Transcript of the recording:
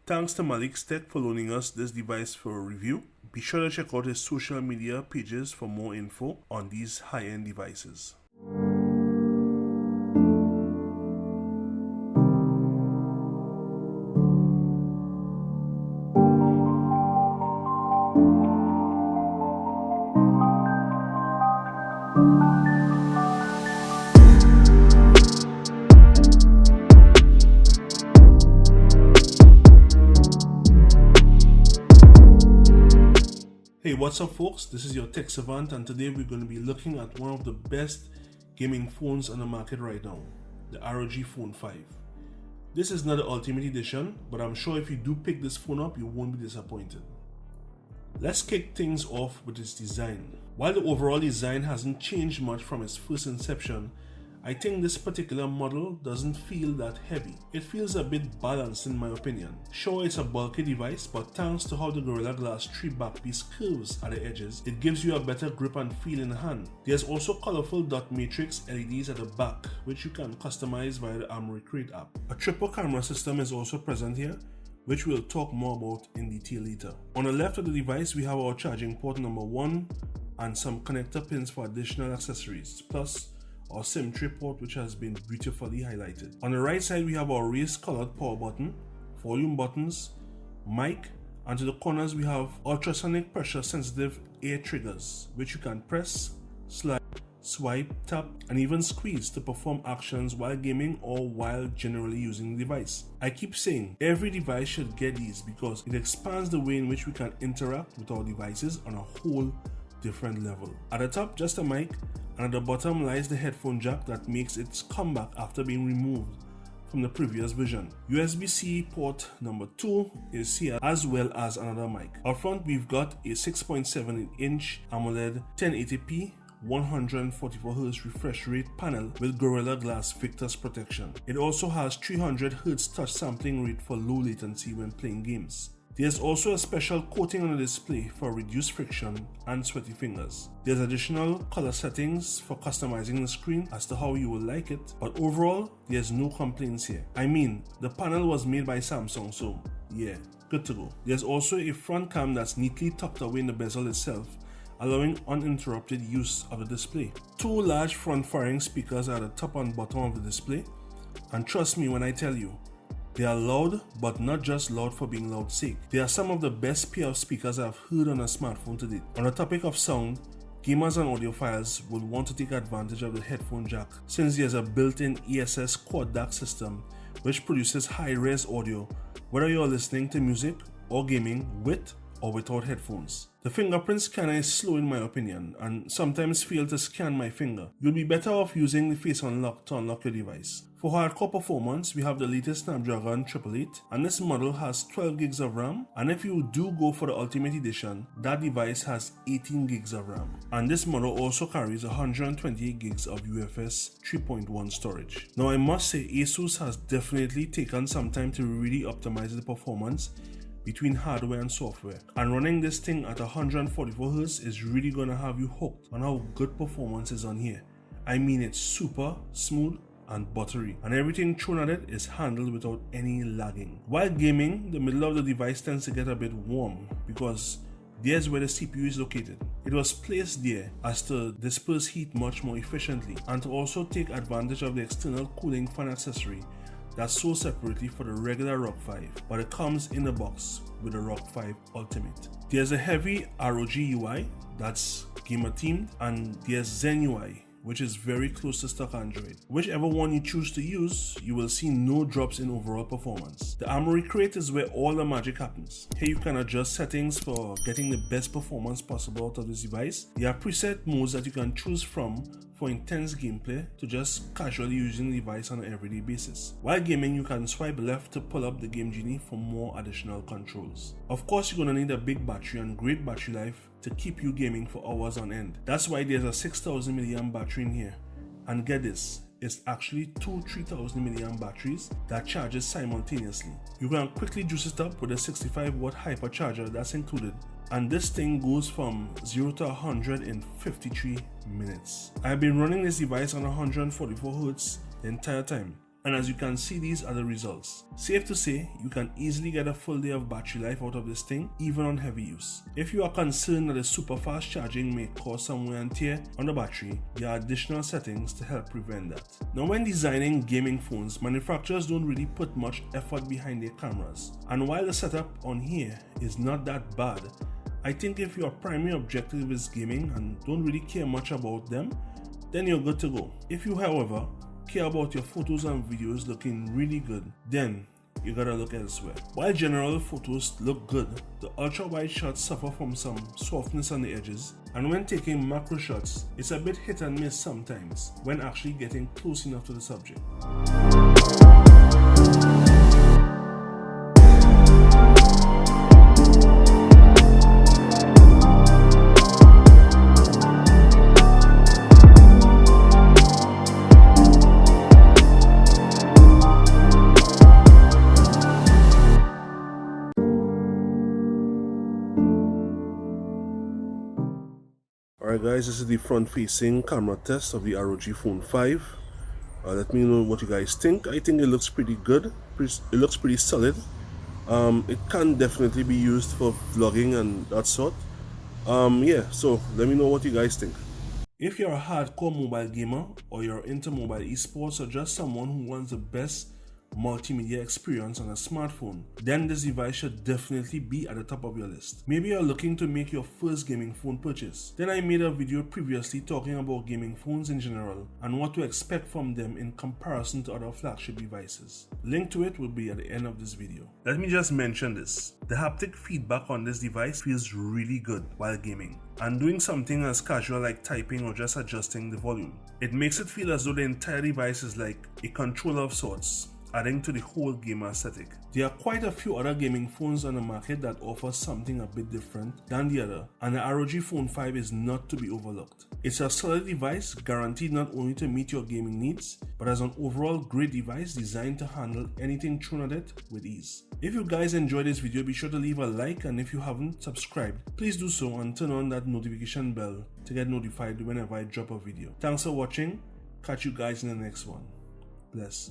Thanks to Malik's Tech for loaning us this device for a review. Be sure to check out his social media pages for more info on these high-end devices. Hey, what's up folks, this is your tech savant and today we're going to be looking at one of the best gaming phones on the market right now, the ROG Phone 5. This is not the Ultimate Edition, but I'm sure if you do pick this phone up, you won't be disappointed. Let's kick things off with its design. While the overall design hasn't changed much from its first inception, I think this particular model doesn't feel that heavy. It feels a bit balanced in my opinion. Sure, it's a bulky device, but thanks to how the Gorilla Glass 3 backpiece curves at the edges, it gives you a better grip and feel in the hand. There's also colorful dot matrix LEDs at the back, which you can customize via the Recreate app. A triple camera system is also present here, which we'll talk more about in detail later. On the left of the device, we have our charging port number 1 and some connector pins for additional accessories, plus our SIM tray port, which has been beautifully highlighted. On the right side, we have our raised colored power button, volume buttons, mic, and to the corners we have ultrasonic pressure sensitive air triggers, which you can press, slide, swipe, tap, and even squeeze to perform actions while gaming or while generally using the device. I keep saying every device should get these because it expands the way in which we can interact with our devices on a whole different level. At the top, just a mic, and at the bottom lies the headphone jack that makes its comeback after being removed from the previous version. USB-C port number 2 is here, as well as another mic. Up front, we've got a 6.7-inch AMOLED 1080p 144Hz refresh rate panel with Gorilla Glass Victus protection. It also has 300Hz touch sampling rate for low latency when playing games. There's also a special coating on the display for reduced friction and sweaty fingers. There's additional color settings for customizing the screen as to how you will like it, but overall, there's no complaints here. I mean, the panel was made by Samsung, so yeah, good to go. There's also a front cam that's neatly tucked away in the bezel itself, allowing uninterrupted use of the display. 2 large front-firing speakers are at the top and bottom of the display, and trust me when I tell you, they are loud, but not just loud for being loud's sake. They are some of the best pair of speakers I've heard on a smartphone to date. On the topic of sound, gamers and audiophiles will want to take advantage of the headphone jack since there's a built-in ESS quad DAC system which produces high-res audio whether you're listening to music or gaming with or without headphones. The fingerprint scanner is slow in my opinion and sometimes fail to scan my finger. You'll be better off using the face unlock to unlock your device. For hardcore performance, we have the latest Snapdragon 888 and this model has 12 gigs of RAM, and if you do go for the Ultimate Edition, that device has 18 gigs of RAM. And this model also carries 128 gigs of UFS 3.1 storage. Now I must say ASUS has definitely taken some time to really optimize the performance between hardware and software, and running this thing at 144Hz is really gonna have you hooked on how good performance is on here. I mean, it's super smooth and buttery, and everything thrown at it is handled without any lagging. While gaming, the middle of the device tends to get a bit warm because there's where the CPU is located. It was placed there as to disperse heat much more efficiently and to also take advantage of the external cooling fan accessory that's sold separately for the regular ROG 5, but it comes in a box with the ROG 5 Ultimate. There's a heavy ROG UI that's gamer themed, and there's Zen UI, which is very close to stock Android. Whichever one you choose to use, you will see no drops in overall performance. The Recreate is where all the magic happens. Here you can adjust settings for getting the best performance possible out of this device. There are preset modes that you can choose from for intense gameplay to just casually using the device on an everyday basis. While gaming, you can swipe left to pull up the Game Genie for more additional controls. Of course, you're gonna need a big battery and great battery life to keep you gaming for hours on end. That's why there's a 6000 mAh battery in here. And get this, it's actually two 3000 mAh batteries that charges simultaneously. You can quickly juice it up with a 65 watt hypercharger that's included, and this thing goes from 0 to 100 in 53 minutes. I've been running this device on 144Hz the entire time, And as you can see, these are the results. Safe to say, you can easily get a full day of battery life out of this thing, even on heavy use. If you are concerned that the super fast charging may cause some wear and tear on the battery, there are additional settings to help prevent that. Now, when designing gaming phones, manufacturers don't really put much effort behind their cameras. And while the setup on here is not that bad, I think if your primary objective is gaming and don't really care much about them, then you're good to go. If you, however, care about your photos and videos looking really good, then you gotta look elsewhere. While general photos look good, the ultra wide shots suffer from some softness on the edges, and when taking macro shots, it's a bit hit and miss sometimes when actually getting close enough to the subject. Alright guys, this is the front facing camera test of the ROG Phone 5. Let me know what you guys think. I think it looks pretty good. It looks pretty solid. It can definitely be used for vlogging and that sort. Yeah, so let me know what you guys think. If you're a hardcore mobile gamer, or you're into mobile esports, or just someone who wants the best multimedia experience on a smartphone, then this device should definitely be at the top of your list. Maybe you're looking to make your first gaming phone purchase. Then I made a video previously talking about gaming phones in general and what to expect from them in comparison to other flagship devices. Link to it will be at the end of this video. Let me just mention this. The haptic feedback on this device feels really good while gaming, and doing something as casual like typing or just adjusting the volume. It makes it feel as though the entire device is like a controller of sorts, adding to the whole gamer aesthetic. There are quite a few other gaming phones on the market that offer something a bit different than the other, and the ROG Phone 5 is not to be overlooked. It's a solid device guaranteed not only to meet your gaming needs, but as an overall great device designed to handle anything thrown at it with ease. If you guys enjoyed this video, be sure to leave a like, and if you haven't subscribed, please do so and turn on that notification bell to get notified whenever I drop a video. Thanks for watching. Catch you guys in the next one. Bless.